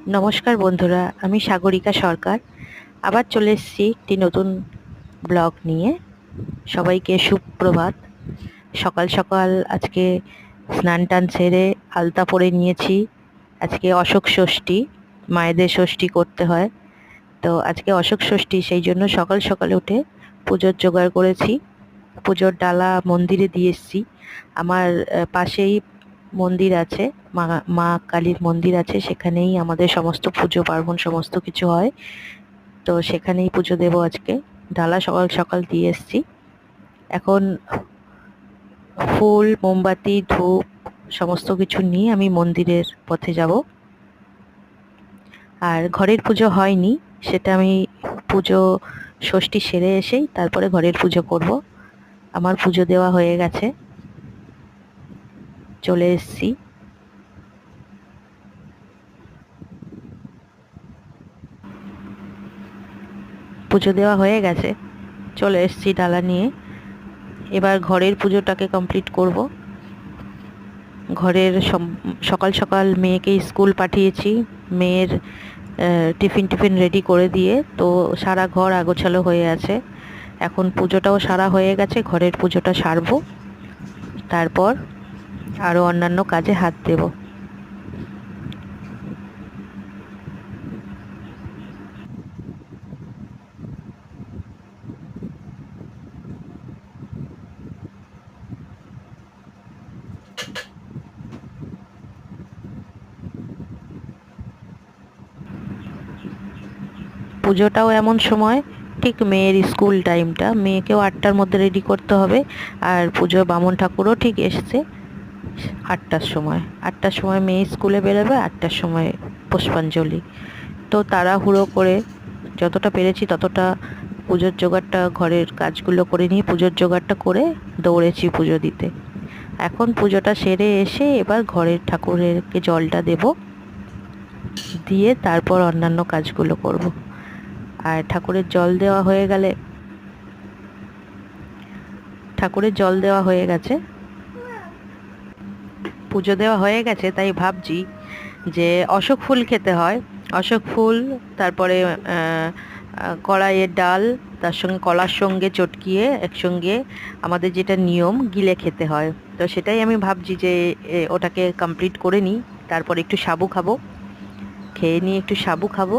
নমস্কার বন্ধুরা, আমি সাগরিকা সরকার। আবার চলে এসেছি একটি নতুন ব্লগ নিয়ে। সবাইকে সুপ্রভাত। সকাল সকাল আজকে স্নান টান সেরে আলতা পরে নিয়েছি। আজকে অশোক ষষ্ঠী, মায়েদের ষষ্ঠী করতে হয়। তো আজকে অশোক ষষ্ঠী, সেই জন্য সকাল সকালে উঠে পুজোর জোগাড় করেছি। পুজোর ডালা মন্দিরে দিয়ে এসেছি। আমার পাশেই মন্দির আছে, মা মা কালীর মন্দির আছে, সেখানেই আমাদের সমস্ত পুজো পার্বণ সমস্ত কিছু হয়। তো সেখানেই পুজো দেবো আজকে। ডালা সকাল সকাল দিয়ে এসেছি। এখন ফুল, মোমবাতি, ধূপ সমস্ত কিছু নিয়ে আমি মন্দিরের পথে যাব। আর ঘরের পুজো হয়নি, সেটা আমি পুজো ষষ্ঠী সেরে এসেই তারপরে ঘরের পুজো করব। আমার পুজো দেওয়া হয়ে গেছে, চলে এসেছি। পুজো দেওয়া হয়ে গেছে, চলে এসেছি ডালা নিয়ে। এবার ঘরের পুজোটাকে কমপ্লিট করব। ঘরের সকাল সকাল মেয়েকে স্কুল পাঠিয়েছি। মেয়ের টিফিন টিফিন রেডি করে দিয়ে তো সারা ঘর আগোছালো হয়ে আছে। এখন পুজোটাও সারা হয়ে গেছে, ঘরের পুজোটা সারবো, তারপর আরও অন্যান্য কাজে হাত দেব। পুজোটাও এমন সময়, ঠিক মেয়ের স্কুল টাইমটা, মেয়েকেও 8টার মধ্যে রেডি করতে হবে। আর পুজো বামুন ঠাকুরও ঠিক এসছে 8টার সময়। 8টার সময় মেয়ে স্কুলে বেরোবে, 8টার সময় পুষ্পাঞ্জলি। তো তাড়াহুড়ো করে যতটা পেরেছি ততটা পুজোর জোগাড়টা, ঘরের কাজগুলো করে নিয়ে পুজোর জোগাড়টা করে দৌড়েছি পুজো দিতে। এখন পুজোটা সেরে এসে এবার ঘরের ঠাকুরকে জলটা দেব, দিয়ে তারপর অন্যান্য কাজগুলো করব। আর ঠাকুরের জল দেওয়া হয়ে গেলে, ঠাকুরের জল দেওয়া হয়ে গেছে, পুজো দেওয়া হয়ে গেছে, তাই ভাবছি যে অশোক ফুল খেতে হয়। অশোক ফুল, তারপরে কড়াইয়ের ডাল, তার সঙ্গে কলার সঙ্গে চটকিয়ে একসঙ্গে আমাদের যেটা নিয়ম গিলে খেতে হয়। তো সেটাই আমি ভাবছি যে ওটাকে কমপ্লিট করে নিই, তারপরে একটু সাবু খাবো, খেয়ে নিয়ে একটু সাবু খাবো,